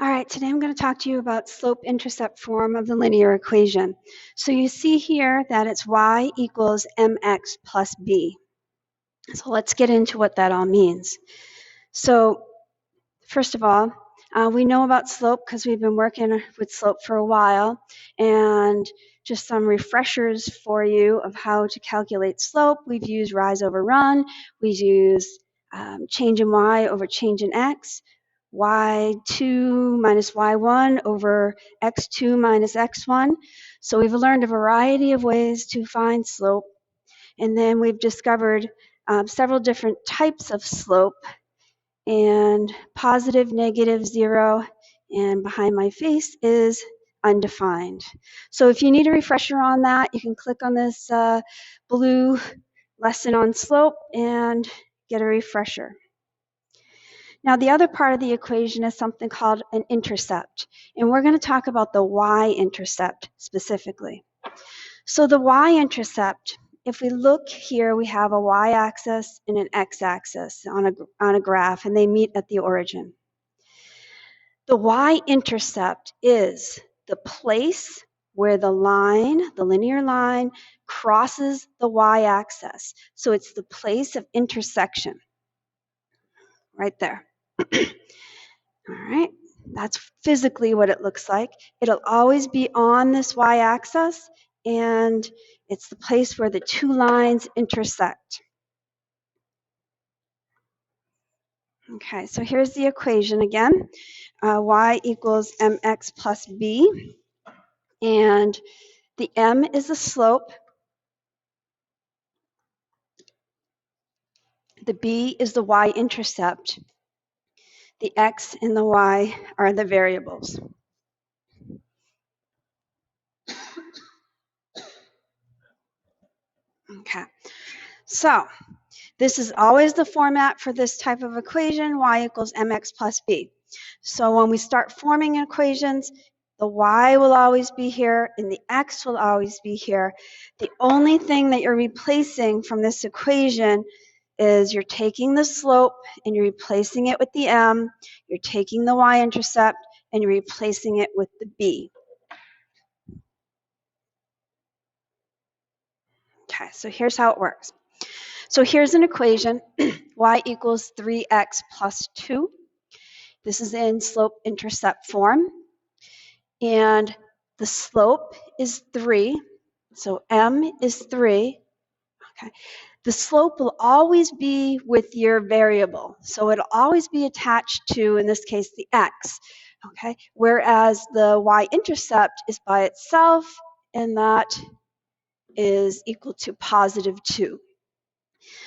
All right, today I'm going to talk to you about slope-intercept form of the linear equation. So you see here that it's y equals mx plus b. So let's get into what that all means. So first of all, we know about slope because we've been working with slope for a while, and just some refreshers for you of how to calculate slope. We've used rise over run. We've used change in y over change in x, y2 minus y1 over x2 minus x1. So we've learned a variety of ways to find slope, and then we've discovered several different types of slope, and positive, negative, zero, and behind my face is undefined. So if you need a refresher on that, you can click on this blue lesson on slope and get a refresher. Now, the other part of the equation is something called an intercept, and we're going to talk about the y-intercept specifically. So the y-intercept, if we look here, we have a y-axis and an x-axis on a graph, and they meet at the origin. The y-intercept is the place where the line, the linear line, crosses the y-axis. So it's the place of intersection, right there. All right, that's physically what it looks like. It'll always be on this y-axis, and it's the place where the two lines intersect. Okay, so here's the equation again. Y equals mx plus b, and the m is the slope, the b is the y-intercept, the x and the y are the variables. Okay, so this is always the format for this type of equation, y equals mx plus b. So when we start forming equations, the y will always be here and the x will always be here. The only thing that you're replacing from this equation is you're taking the slope and you're replacing it with the m, you're taking the y-intercept and you're replacing it with the b. Okay, so here's how it works. So here's an equation, y equals 3x plus 2. This is in slope-intercept form. And the slope is 3, so m is 3. Okay. The slope will always be with your variable, so it'll always be attached to, in this case, the x. Okay. Whereas the y-intercept is by itself, and that is equal to positive 2.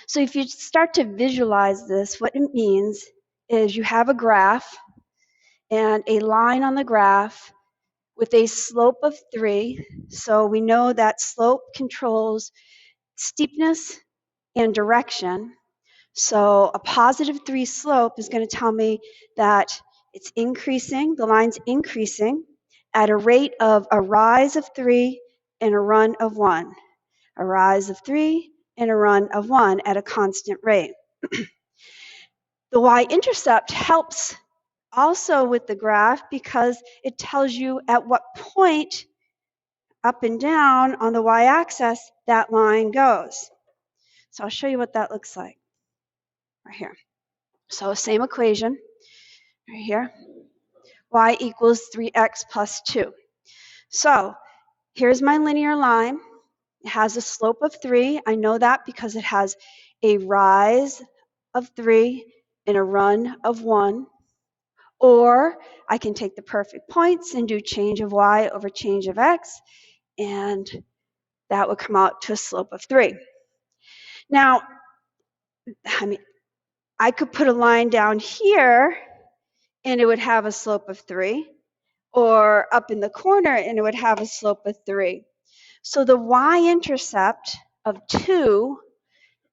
So if you start to visualize this, what it means is you have a graph and a line on the graph with a slope of 3. So we know that slope controls steepness and direction. So a positive 3 slope is going to tell me that it's increasing, the line's increasing at a rate of a rise of 3 and a run of 1. A rise of 3 and a run of 1 at a constant rate. The y-intercept helps also with the graph because it tells you at what point up and down on the y-axis that line goes. So I'll show you what that looks like right here. So same equation right here. Y equals 3x plus 2. So here's my linear line. It has a slope of 3. I know that because it has a rise of 3 and a run of 1. Or I can take the perfect points and do change of y over change of x, and that would come out to a slope of 3. Now, I could put a line down here and it would have a slope of 3, or up in the corner and it would have a slope of 3. So the y-intercept of 2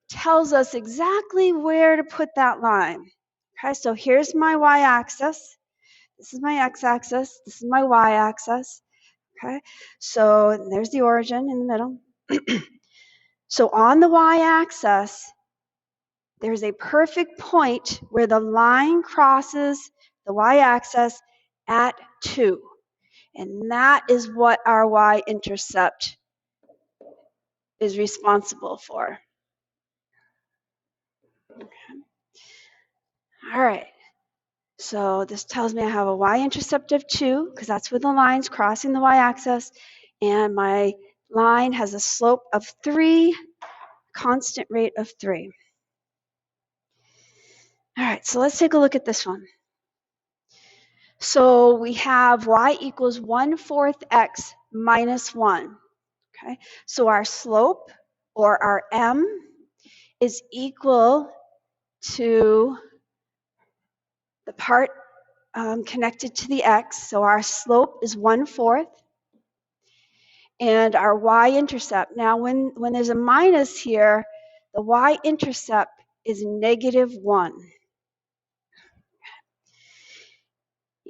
tells us exactly where to put that line. Okay, so here's my y-axis. This is my x-axis. This is my y-axis. Okay, so there's the origin in the middle. So on the y-axis, there's a perfect point where the line crosses the y-axis at 2. And that is what our y-intercept is responsible for. All right. So this tells me I have a y-intercept of 2, because that's where the line's crossing the y-axis. And my line has a slope of 3, constant rate of 3. All right, so let's take a look at this one. So we have y equals 1/4 x minus 1. Okay, so our slope, or our m, is equal to the part connected to the x. So our slope is 1/4. And our y-intercept, now when there's a minus here, the y-intercept is -1.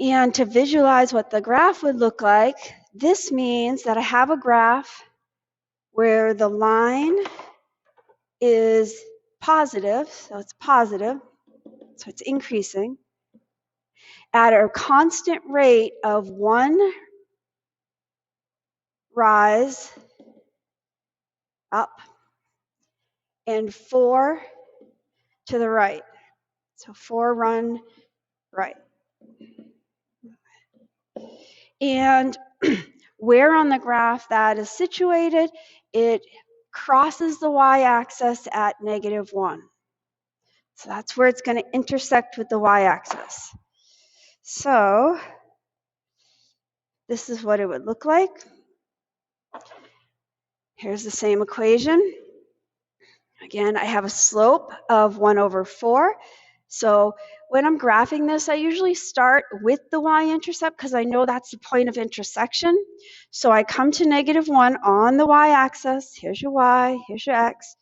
And to visualize what the graph would look like, this means that I have a graph where the line is positive, so it's positive, so it's increasing, at a constant rate of 1 rise up and 4 to the right. So 4 run right. And where on the graph that is situated, it crosses the y-axis at -1. So that's where it's going to intersect with the y-axis. So this is what it would look like. Here's the same equation. Again, I have a slope of 1/4. So when I'm graphing this, I usually start with the y-intercept because I know that's the point of intersection. So I come to -1 on the y-axis. Here's your y, here's your x.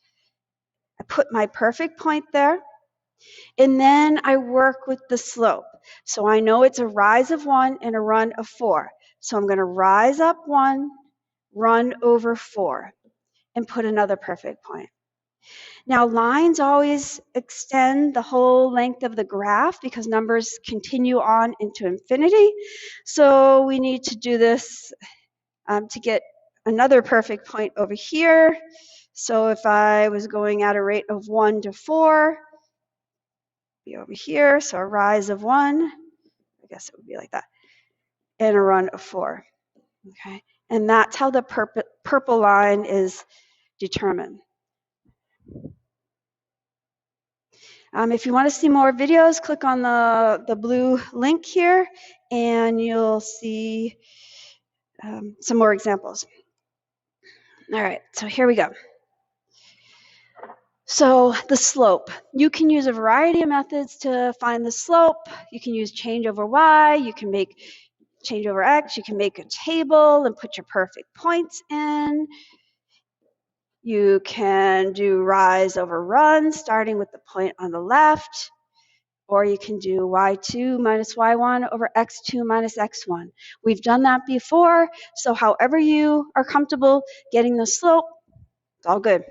I put my perfect point there. And then I work with the slope. So I know it's a rise of 1 and a run of 4. So I'm going to rise up 1, run over 4, and put another perfect point. Now, lines always extend the whole length of the graph because numbers continue on into infinity. So we need to do this to get another perfect point over here. So if I was going at a rate of 1 to 4, be over here, so a rise of 1, I guess it would be like that, and a run of 4. Okay, and that's how the purple line is determined. If you want to see more videos, click on the blue link here, and you'll see some more examples. All right, so here we go. So the slope. You can use a variety of methods to find the slope. You can use change over y, you can make change over x, you can make a table and put your perfect points in. You can do rise over run, starting with the point on the left, or you can do y2 minus y1 over x2 minus x1. We've done that before, so however you are comfortable getting the slope, it's all good.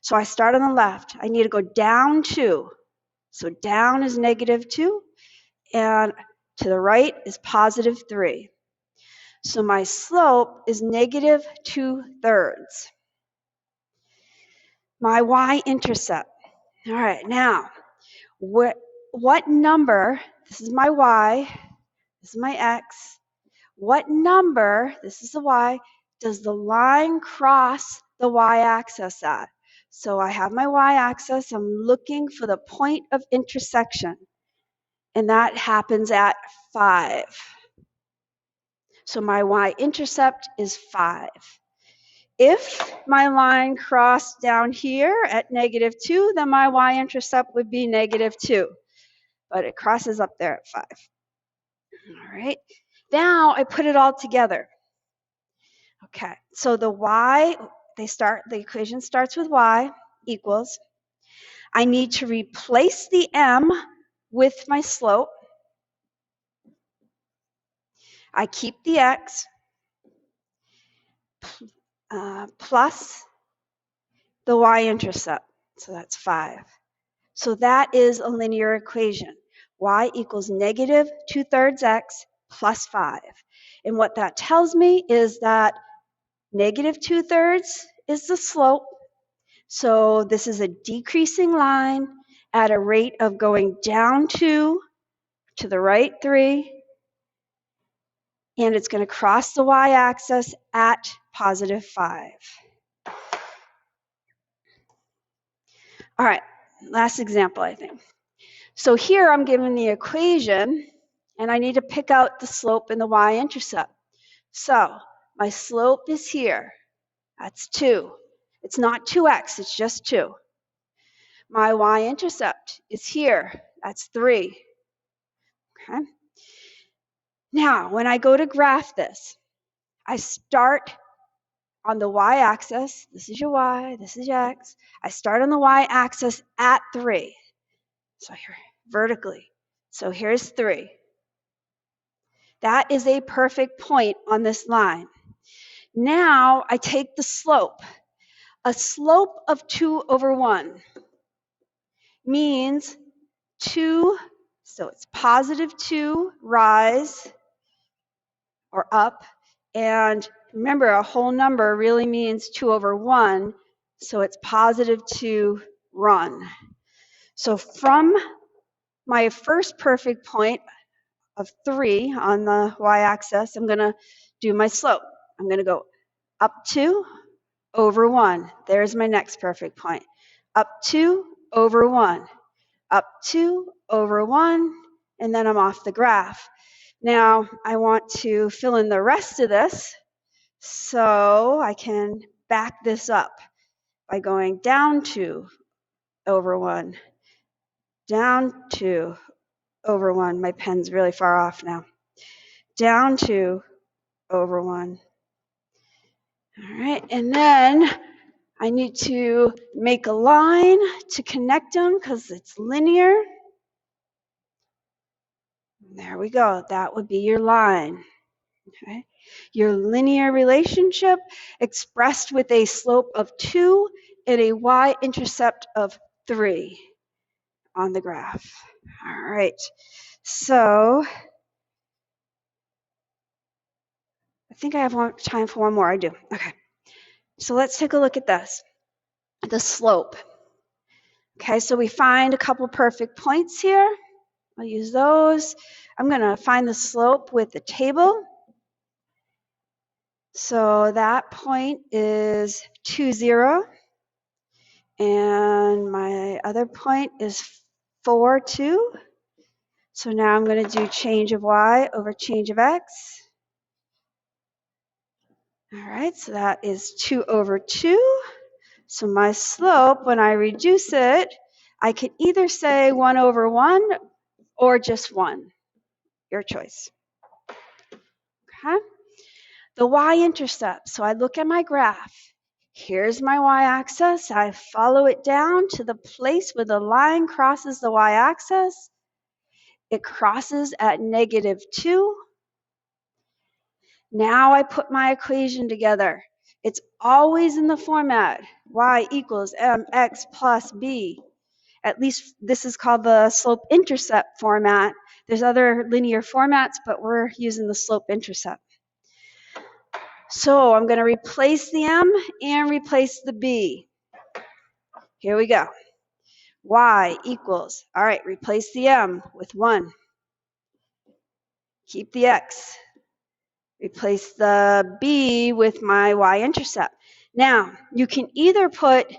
So I start on the left. I need to go down 2. So down is -2, and to the right is +3. So my slope is -2/3. My y-intercept. All right, now, what number, this is my y, this is my x, what number, this is the y, does the line cross the y-axis at? So I have my y-axis, I'm looking for the point of intersection, and that happens at 5. So my y-intercept is 5. If my line crossed down here at -2, then my y-intercept would be -2. But it crosses up there at 5. All right. Now I put it all together. Okay. So the y, the equation starts with y equals. I need to replace the m with my slope. I keep the x plus the y-intercept. So that's 5. So that is a linear equation. Y equals -2/3 x plus 5. And what that tells me is that negative 2/3 is the slope. So this is a decreasing line at a rate of going down 2 to the right 3, and it's going to cross the y-axis at positive 5. All right, last example, I think. So here I'm given the equation, and I need to pick out the slope and the y-intercept. So my slope is here. That's 2. It's not 2x, it's just 2. My y-intercept is here. That's 3. Okay. Now, when I go to graph this, I start on the y-axis. This is your y, this is your x. I start on the y-axis at 3. So here, vertically. So here's 3. That is a perfect point on this line. Now I take the slope. A slope of 2/1 means 2, so it's positive 2 rise or up. And remember, a whole number really means 2/1, so it's positive 2 run. So from my first perfect point of 3 on the y-axis, I'm going to do my slope. I'm going to go up 2/1. There's my next perfect point. Up 2/1. Up 2/1, and then I'm off the graph. Now I want to fill in the rest of this, so I can back this up by going down 2/1, down 2/1. My pen's really far off now. Down 2/1. All right, and then I need to make a line to connect them because it's linear. There we go. That would be your line. Okay. Your linear relationship expressed with a slope of 2 and a y-intercept of 3 on the graph. All right. So I think I have time for one more. I do. Okay. So let's take a look at this. The slope. Okay, so we find a couple perfect points here. I'll use those. I'm going to find the slope with the table. So that point is 2, 0. And my other point is 4, 2. So now I'm going to do change of y over change of x. All right, so that is 2/2. So my slope, when I reduce it, I can either say 1/1 or just 1. Your choice. Okay. The y-intercept. So I look at my graph. Here's my y-axis. I follow it down to the place where the line crosses the y-axis. It crosses at -2. Now I put my equation together. It's always in the format y equals mx plus b. At least this is called the slope-intercept format. There's other linear formats, but we're using the slope-intercept. So I'm going to replace the m and replace the b. Here we go. Y equals, all right, replace the m with 1. Keep the x. Replace the b with my y-intercept. Now, you can either put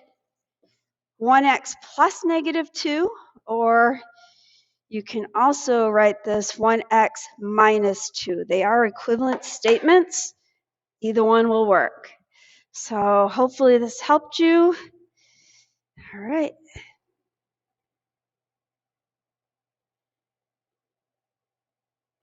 1x plus -2, or you can also write this 1x minus 2. They are equivalent statements. Either one will work. So hopefully this helped you. All right.